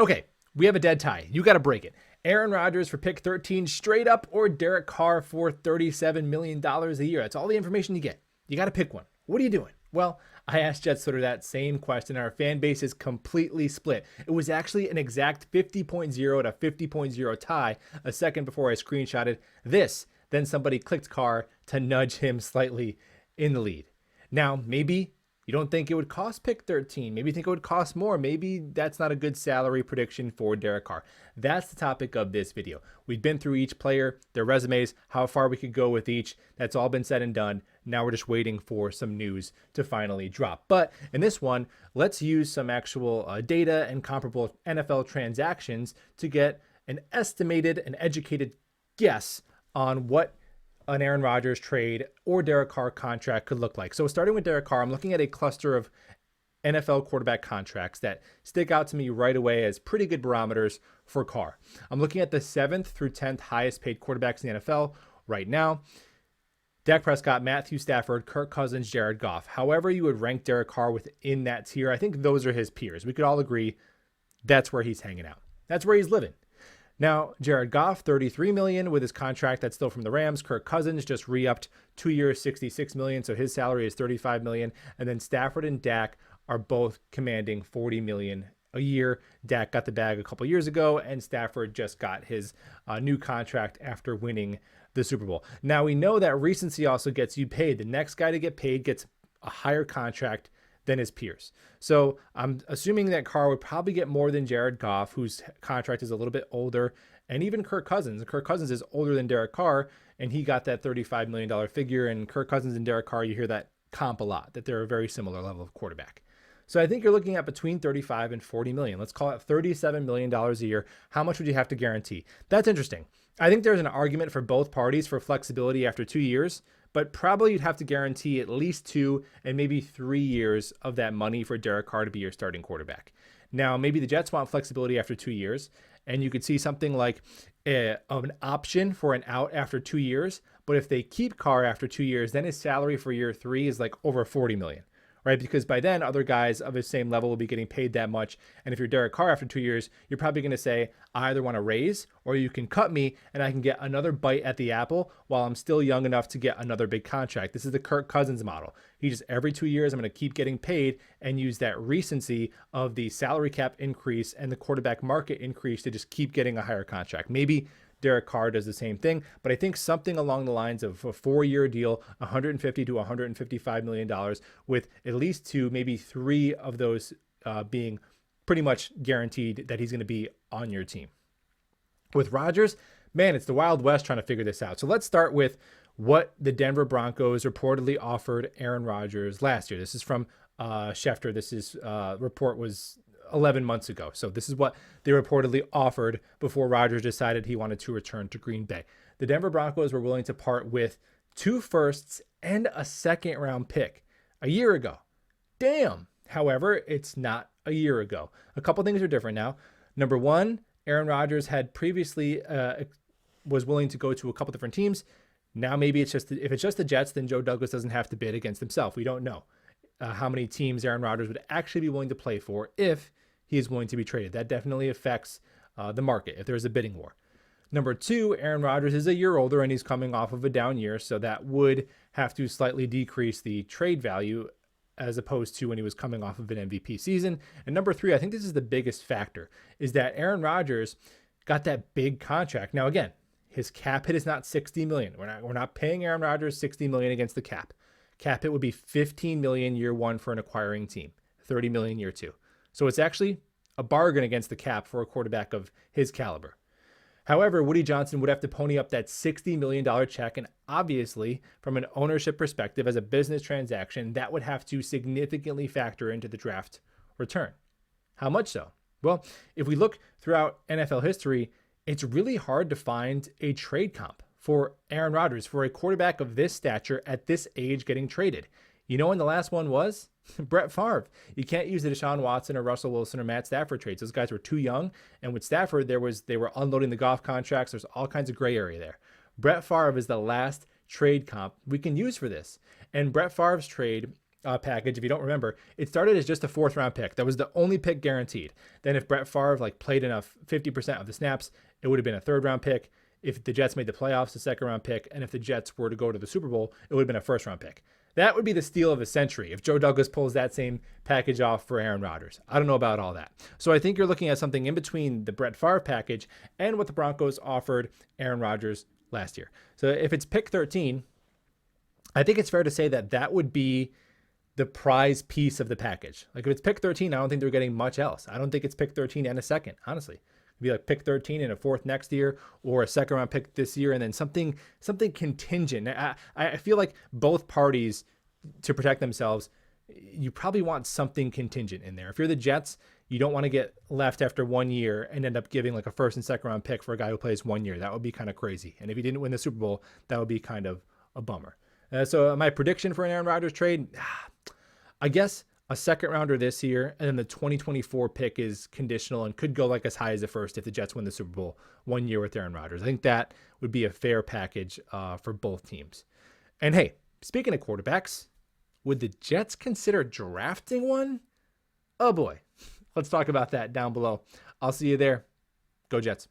Okay, we have a dead tie. You got to break it. Aaron Rodgers for pick 13 straight up, or Derek Carr for $37 million a year. That's all the information you get. You got to pick one. What are you doing? Well, I asked Jets Twitter that same question. Our fan base is completely split. It was actually an exact 50.0 to 50.0 tie a second before I screenshotted this. Then somebody clicked Carr to nudge him slightly in the lead. Now, maybe you don't think it would cost pick 13. Maybe you think it would cost more. Maybe that's not a good salary prediction for Derek Carr. That's the topic of this video. We've been through each player, their resumes, how far we could go with each. That's all been said and done. Now we're just waiting for some news to finally drop. But in this one, let's use some actual data and comparable NFL transactions to get an estimated and educated guess on what an Aaron Rodgers trade or Derek Carr contract could look like. So starting with Derek Carr, I'm looking at a cluster of NFL quarterback contracts that stick out to me right away as pretty good barometers for Carr. I'm looking at the 7th through 10th highest paid quarterbacks in the NFL right now. Dak Prescott, Matthew Stafford, Kirk Cousins, Jared Goff. However you would rank Derek Carr within that tier, I think those are his peers. We could all agree that's where he's hanging out. That's where he's living. Now, Jared Goff, $33 million with his contract that's still from the Rams. Kirk Cousins just re-upped 2 years, $66 million, so his salary is $35 million. And then Stafford and Dak are both commanding $40 million a year. Dak got the bag a couple years ago, and Stafford just got his new contract after winning the Super Bowl. Now, we know that recency also gets you paid. The next guy to get paid gets a higher contract than his peers. So I'm assuming that Carr would probably get more than Jared Goff, whose contract is a little bit older, and even Kirk Cousins. Kirk Cousins is older than Derek Carr, and he got that $35 million figure. And Kirk Cousins and Derek Carr, you hear that comp a lot, that they're a very similar level of quarterback. So I think you're looking at between 35 and 40 million. Let's call it $37 million a year. How much would you have to guarantee? That's interesting. I think there's an argument for both parties for flexibility after 2 years, but probably you'd have to guarantee at least 2 and maybe 3 years of that money for Derek Carr to be your starting quarterback. Now, maybe the Jets want flexibility after 2 years, and you could see something like an option for an out after 2 years. But if they keep Carr after 2 years, then his salary for year 3 is like over $40 million. Right? Because by then, other guys of his same level will be getting paid that much. And if you're Derek Carr after 2 years, you're probably going to say, I either want to raise or you can cut me and I can get another bite at the apple while I'm still young enough to get another big contract. This is the Kirk Cousins model. He just every 2 years, I'm going to keep getting paid and use that recency of the salary cap increase and the quarterback market increase to just keep getting a higher contract. Maybe Derek Carr does the same thing, but I think something along the lines of a 4-year deal, $150 to $155 million, with at least 2, maybe 3 of those being pretty much guaranteed that he's going to be on your team. With Rodgers, man, it's the Wild West trying to figure this out. So let's start with what the Denver Broncos reportedly offered Aaron Rodgers last year. This is from Schefter. This is report was 11 months ago. So this is what they reportedly offered before Rodgers decided he wanted to return to Green Bay. The Denver Broncos were willing to part with 2 firsts and a 2nd round pick a year ago. Damn. However, it's not a year ago. A couple things are different now. Number one, Aaron Rodgers had previously was willing to go to a couple different teams. Now maybe it's just, if it's just the Jets, then Joe Douglas doesn't have to bid against himself. We don't know how many teams Aaron Rodgers would actually be willing to play for if he is going to be traded. That definitely affects the market if there's a bidding war. Number 2, Aaron Rodgers is a year older and he's coming off of a down year, so that would have to slightly decrease the trade value as opposed to when he was coming off of an MVP season. And number 3, I think this is the biggest factor, is that Aaron Rodgers got that big contract. Now again, his cap hit is not $60 million. We're not paying Aaron Rodgers $60 million against the cap. Cap hit would be $15 million year 1 for an acquiring team, $30 million year 2. So it's actually a bargain against the cap for a quarterback of his caliber. However, Woody Johnson would have to pony up that $60 million check. And obviously, from an ownership perspective, as a business transaction, that would have to significantly factor into the draft return. How much so? Well, if we look throughout NFL history, it's really hard to find a trade comp for Aaron Rodgers, for a quarterback of this stature at this age getting traded. You know when the last one was? Brett Favre. You can't use the Deshaun Watson or Russell Wilson or Matt Stafford trades. Those guys were too young. And with Stafford, they were unloading the golf contracts. There's all kinds of gray area there. Brett Favre is the last trade comp we can use for this. And Brett Favre's trade package, if you don't remember, it started as just a 4th round pick. That was the only pick guaranteed. Then if Brett Favre played enough 50% of the snaps, it would have been a 3rd round pick. If the Jets made the playoffs, a 2nd round pick. And if the Jets were to go to the Super Bowl, it would have been a 1st round pick. That would be the steal of the century if Joe Douglas pulls that same package off for Aaron Rodgers. I don't know about all that. So I think you're looking at something in between the Brett Favre package and what the Broncos offered Aaron Rodgers last year. So if it's pick 13, I think it's fair to say that that would be the prize piece of the package. If it's pick 13, I don't think they're getting much else. I don't think it's pick 13 and a 2nd, honestly. It'd be pick 13 and a 4th next year, or a 2nd round pick this year, and then something contingent. I feel like both parties, to protect themselves, you probably want something contingent in there. If you're the Jets, you don't want to get left after 1 year and end up giving a 1st and 2nd round pick for a guy who plays 1 year. That would be kind of crazy. And if he didn't win the Super Bowl, that would be kind of a bummer. So my prediction for an Aaron Rodgers trade, I guess a 2nd rounder this year, and then the 2024 pick is conditional and could go as high as the 1st if the Jets win the Super Bowl 1 year with Aaron Rodgers. I think that would be a fair package for both teams. And hey, speaking of quarterbacks, would the Jets consider drafting one? Oh boy, let's talk about that down below. I'll see you there. Go Jets.